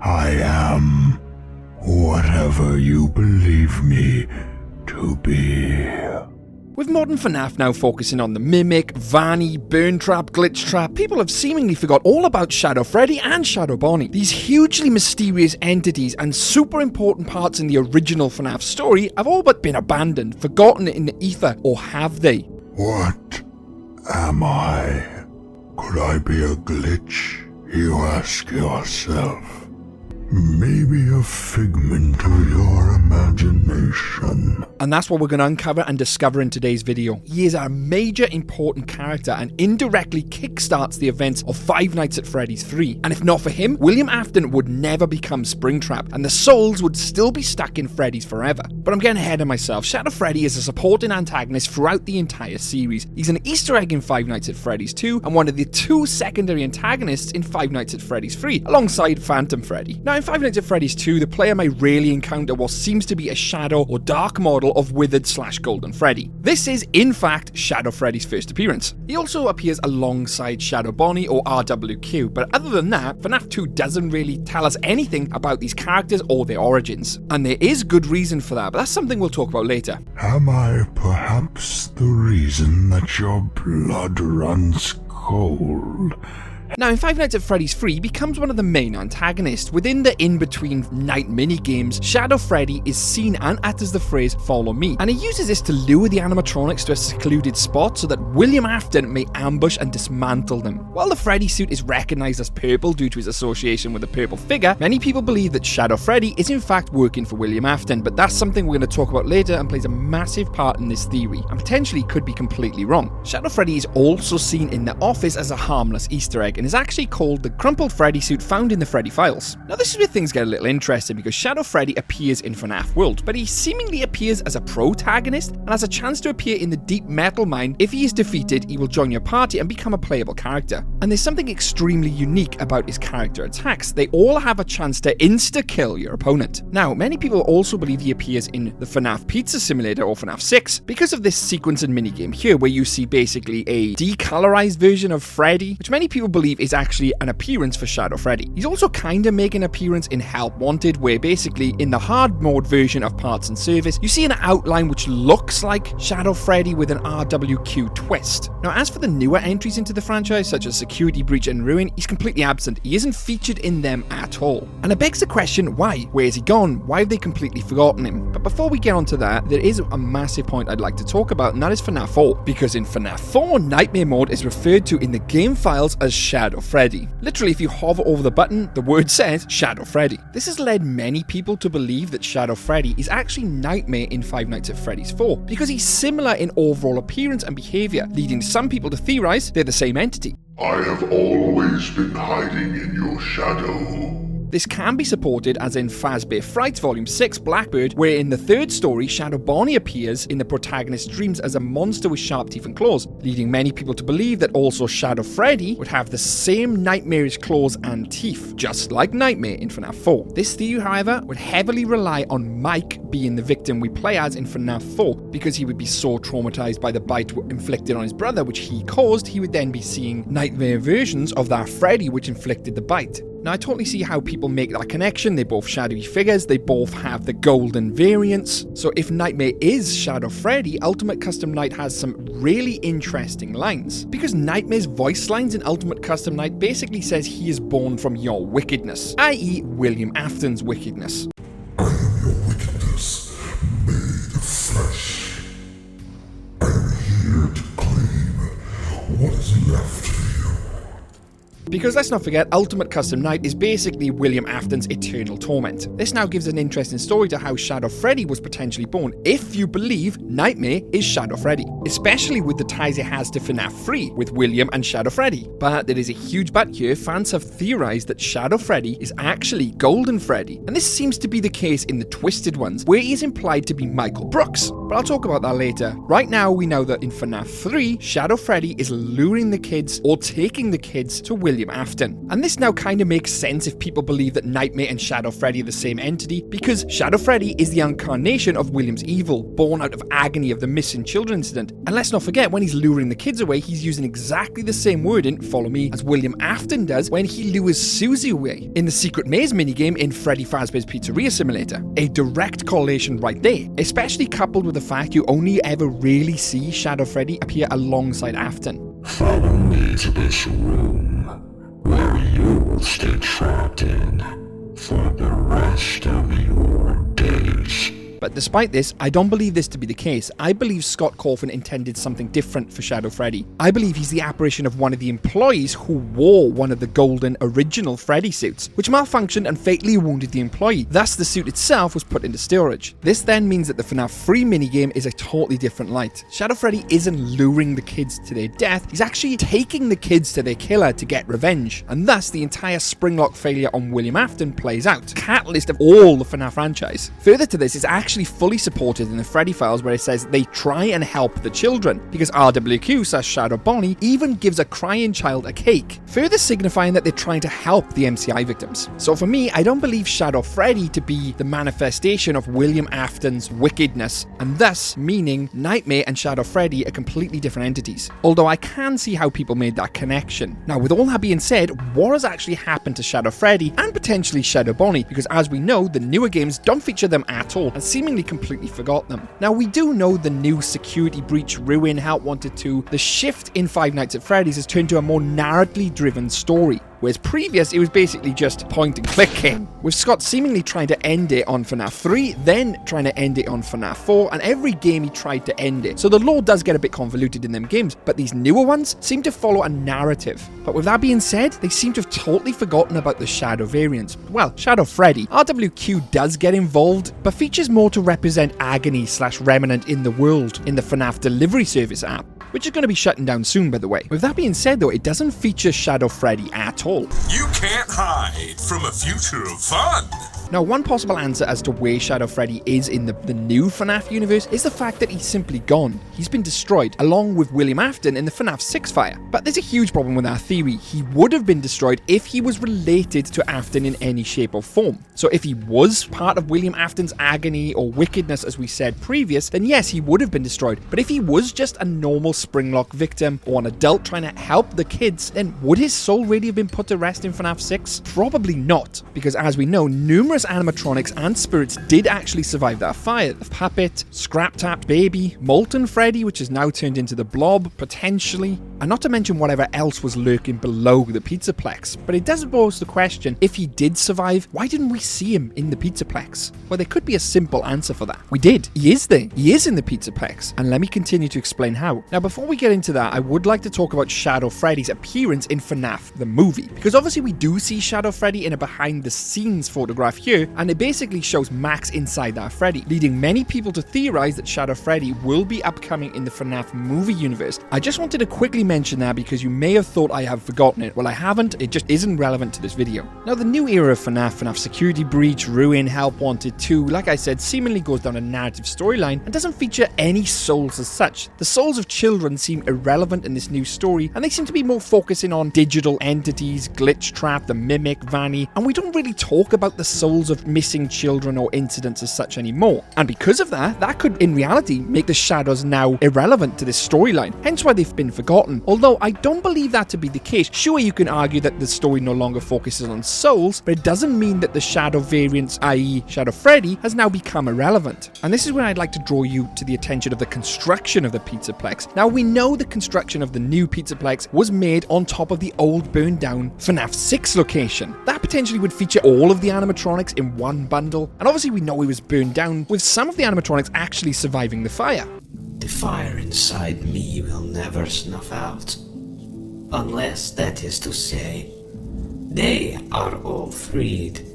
I am whatever you believe me to be. With modern FNAF now focusing on the Mimic, Vanny, Burn Trap, Glitch Trap, people have seemingly forgot all about Shadow Freddy and Shadow Bonnie. These hugely mysterious entities and super important parts in the original FNAF story have all but been abandoned, forgotten in the ether, or have they? What am I? Could I be a glitch, you ask yourself? Maybe a figment of your imagination. And that's what we're going to uncover and discover in today's video. He is a major important character and indirectly kickstarts the events of Five Nights at Freddy's 3. And if not for him, William Afton would never become Springtrap, and the souls would still be stuck in Freddy's forever. But I'm getting ahead of myself. Shadow Freddy is a supporting antagonist throughout the entire series. He's an Easter egg in Five Nights at Freddy's 2, and one of the two secondary antagonists in Five Nights at Freddy's 3, alongside Phantom Freddy. Now, in Five Nights at Freddy's 2, the player may rarely encounter what seems to be a shadow or dark model of Withered/Golden Freddy. This is, in fact, Shadow Freddy's first appearance. He also appears alongside Shadow Bonnie or RWQ, but other than that, FNAF 2 doesn't really tell us anything about these characters or their origins. And there is good reason for that, but that's something we'll talk about later. Am I perhaps the reason that your blood runs cold? Now, in Five Nights at Freddy's 3, he becomes one of the main antagonists. Within the in-between night mini-games, Shadow Freddy is seen and utters the phrase, "Follow me," and he uses this to lure the animatronics to a secluded spot so that William Afton may ambush and dismantle them. While the Freddy suit is recognized as purple due to his association with a purple figure, many people believe that Shadow Freddy is in fact working for William Afton, but that's something we're going to talk about later and plays a massive part in this theory, and potentially could be completely wrong. Shadow Freddy is also seen in the office as a harmless Easter egg, and is actually called the crumpled Freddy suit found in the Freddy files. Now, this is where things get a little interesting, because Shadow Freddy appears in FNAF World, but he seemingly appears as a protagonist and has a chance to appear in the deep metal mine. If he is defeated, he will join your party and become a playable character. And there's something extremely unique about his character attacks. They all have a chance to insta-kill your opponent. Now, many people also believe he appears in the FNAF Pizza Simulator or FNAF 6 because of this sequence and minigame here, where you see basically a decolorized version of Freddy, which many people believe is actually an appearance for Shadow Freddy. He's also kind of making an appearance in Help Wanted, where basically in the hard mode version of Parts and Service, you see an outline which looks like Shadow Freddy with an RWQ twist. Now, as for the newer entries into the franchise, such as Security Breach and Ruin, he's completely absent. He isn't featured in them at all. And it begs the question, why? Where is he gone? Why have they completely forgotten him? But before we get onto that, there is a massive point I'd like to talk about, and that is FNAF 4. Because in FNAF 4, Nightmare Mode is referred to in the game files as Shadow Freddy. Literally, if you hover over the button, the word says Shadow Freddy. This has led many people to believe that Shadow Freddy is actually Nightmare in Five Nights at Freddy's 4, because he's similar in overall appearance and behavior, leading some people to theorize they're the same entity. I have always been hiding in your shadow. This can be supported as in Fazbear Frights Volume 6 Blackbird, where in the third story, Shadow Bonnie appears in the protagonist's dreams as a monster with sharp teeth and claws, leading many people to believe that also Shadow Freddy would have the same nightmarish claws and teeth, just like Nightmare in FNAF 4. This theory, however, would heavily rely on Mike being the victim we play as in FNAF 4, because he would be so traumatized by the bite inflicted on his brother, which he caused, he would then be seeing nightmare versions of that Freddy which inflicted the bite. Now, I totally see how people make that connection. They're both shadowy figures, they both have the golden variants. So if Nightmare is Shadow Freddy, Ultimate Custom Night has some really interesting lines. Because Nightmare's voice lines in Ultimate Custom Night basically says he is born from your wickedness, i.e. William Afton's wickedness. I am your wickedness, made of flesh. I am here to claim what is left of you. Because let's not forget, Ultimate Custom Night is basically William Afton's eternal torment. This now gives an interesting story to how Shadow Freddy was potentially born, if you believe Nightmare is Shadow Freddy, especially with the ties it has to FNAF 3 with William and Shadow Freddy. But there is a huge but here. Fans have theorized that Shadow Freddy is actually Golden Freddy, and this seems to be the case in the Twisted ones, where he is implied to be Michael Brooks. But I'll talk about that later. Right now, we know that in FNAF 3, Shadow Freddy is luring the kids or taking the kids to William William Afton. And this now kind of makes sense if people believe that Nightmare and Shadow Freddy are the same entity, because Shadow Freddy is the incarnation of William's evil, born out of agony of the missing children incident. And let's not forget, when he's luring the kids away, he's using exactly the same wording, follow me, as William Afton does when he lures Susie away in the Secret Maze minigame in Freddy Fazbear's Pizzeria Simulator. A direct correlation right there, especially coupled with the fact you only ever really see Shadow Freddy appear alongside Afton. Follow me to this room, where you will stay trapped in for the rest of your days. But despite this, I don't believe this to be the case. I believe Scott Cawthon intended something different for Shadow Freddy. I believe he's the apparition of one of the employees who wore one of the golden original Freddy suits, which malfunctioned and fatally wounded the employee. Thus, the suit itself was put into storage. This then means that the FNAF 3 minigame is a totally different light. Shadow Freddy isn't luring the kids to their death, he's actually taking the kids to their killer to get revenge. And thus, the entire Springlock failure on William Afton plays out, catalyst of all the FNAF franchise. Further to this, it's actually fully supported in the Freddy files, where it says they try and help the children, because RWQ/Shadow Bonnie even gives a crying child a cake, further signifying that they're trying to help the MCI victims. So for me, I don't believe Shadow Freddy to be the manifestation of William Afton's wickedness, and thus meaning Nightmare and Shadow Freddy are completely different entities. Although I can see how people made that connection. Now, with all that being said, what has actually happened to Shadow Freddy and potentially Shadow Bonnie? Because as we know, the newer games don't feature them at all, and seemingly completely forgot them. Now, we do know the new Security Breach Ruin Help Wanted 2, the shift in Five Nights at Freddy's has turned to a more narratively driven story, whereas previous it was basically just point and click game, with Scott seemingly trying to end it on FNAF 3, then trying to end it on FNAF 4, and every game he tried to end it. So the lore does get a bit convoluted in them games, but these newer ones seem to follow a narrative. But with that being said, they seem to have totally forgotten about the Shadow variants. Well, Shadow Freddy. RWQ does get involved, but features more to represent agony/remnant in the world in the FNAF delivery service app, which is going to be shutting down soon, by the way. With that being said, though, it doesn't feature Shadow Freddy at all. You can't hide from a future of fun. Now, one possible answer as to where Shadow Freddy is in the new FNAF universe is the fact that he's simply gone. He's been destroyed, along with William Afton in the FNAF 6 fire. But there's a huge problem with that theory. He would have been destroyed if he was related to Afton in any shape or form. So if he was part of William Afton's agony or wickedness, as we said previous, then yes, he would have been destroyed. But if he was just a normal Springlock victim or an adult trying to help the kids, then would his soul really have been put to rest in FNAF 6? Probably not, because as we know, numerous animatronics and spirits did actually survive that fire. The Puppet, Scrap Tap Baby, Molten Freddy, which is now turned into the Blob, potentially, and not to mention whatever else was lurking below the Pizzaplex. But it does pose the question, if he did survive, why didn't we see him in the Pizzaplex? Well, there could be a simple answer for that. We did. He is there. He is in the Pizzaplex, and let me continue to explain how. Now, before we get into that, I would like to talk about Shadow Freddy's appearance in FNAF the movie, because obviously we do see Shadow Freddy in a behind-the-scenes photograph here, and it basically shows Max inside that Freddy, leading many people to theorize that Shadow Freddy will be upcoming in the FNAF movie universe. I just wanted to quickly mention that because you may have thought I have forgotten it. Well, I haven't, it just isn't relevant to this video. Now, the new era of FNAF Security Breach, Ruin, Help Wanted 2, like I said, seemingly goes down a narrative storyline and doesn't feature any souls as such. The souls of children seem irrelevant in this new story, and they seem to be more focusing on digital entities, Glitch Trap, the Mimic, Vanny, and we don't really talk about the souls of missing children or incidents as such anymore. And because of that, that could in reality make the shadows now irrelevant to this storyline, hence why they've been forgotten. Although I don't believe that to be the case. Sure, you can argue that the story no longer focuses on souls, but it doesn't mean that the shadow variants, i.e. Shadow Freddy, has now become irrelevant. And this is where I'd like to draw you to the attention of the construction of the Pizzaplex. Now, we know the construction of the new Pizzaplex was made on top of the old burned down FNAF 6 location. That potentially would feature all of the animatronics in one bundle, and obviously we know it was burned down, with some of the animatronics actually surviving the fire. The fire inside me will never snuff out, unless, that is to say, they are all freed.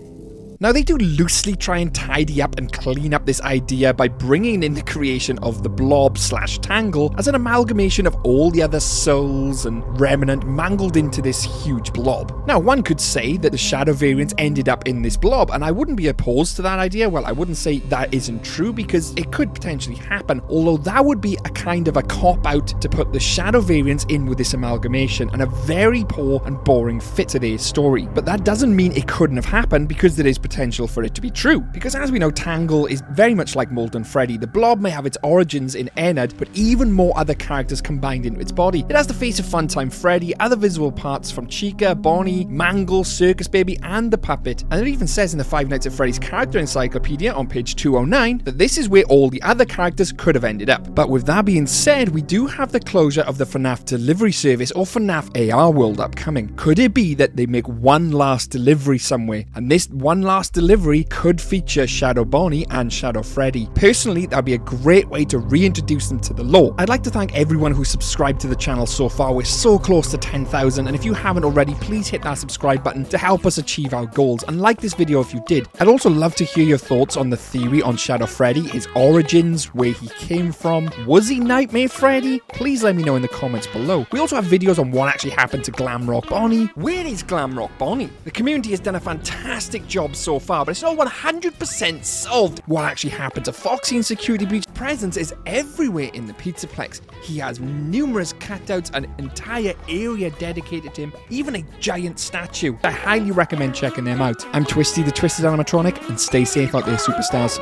Now, they do loosely try and tidy up and clean up this idea by bringing in the creation of the blob/tangle as an amalgamation of all the other souls and remnant mangled into this huge blob. Now, one could say that the shadow variants ended up in this blob, and I wouldn't be opposed to that idea. Well, I wouldn't say that isn't true because it could potentially happen, although that would be a kind of a cop-out to put the shadow variants in with this amalgamation and a very poor and boring fit to their story. But that doesn't mean it couldn't have happened, because there is potential for it to be true. Because as we know, Tangle is very much like Molten Freddy. The blob may have its origins in Ennard, but even more other characters combined into its body. It has the face of Funtime Freddy, other visible parts from Chica, Bonnie, Mangle, Circus Baby, and the puppet. And it even says in the Five Nights at Freddy's character encyclopedia on page 209 that this is where all the other characters could have ended up. But with that being said, we do have the closure of the FNAF delivery service or FNAF AR world upcoming. Could it be that they make one last delivery somewhere, and this one last delivery could feature Shadow Bonnie and Shadow Freddy? Personally, that'd be a great way to reintroduce them to the lore. I'd like to thank everyone who subscribed to the channel so far. We're so close to 10,000, and if you haven't already, please hit that subscribe button to help us achieve our goals, and like this video if you did. I'd also love to hear your thoughts on the theory on Shadow Freddy, his origins, where he came from. Was he Nightmare Freddy? Please let me know in the comments below. We also have videos on what actually happened to Glamrock Bonnie. Where is Glamrock Bonnie? The community has done a fantastic job so far, but it's not 100% solved what actually happened to Foxy in Security Breach. Presence is everywhere in the Pizzaplex. He has numerous cutouts, an entire area dedicated to him, even a giant statue. I highly recommend checking them out. I'm Twisty, the Twisted Animatronic, and stay safe out there, superstars.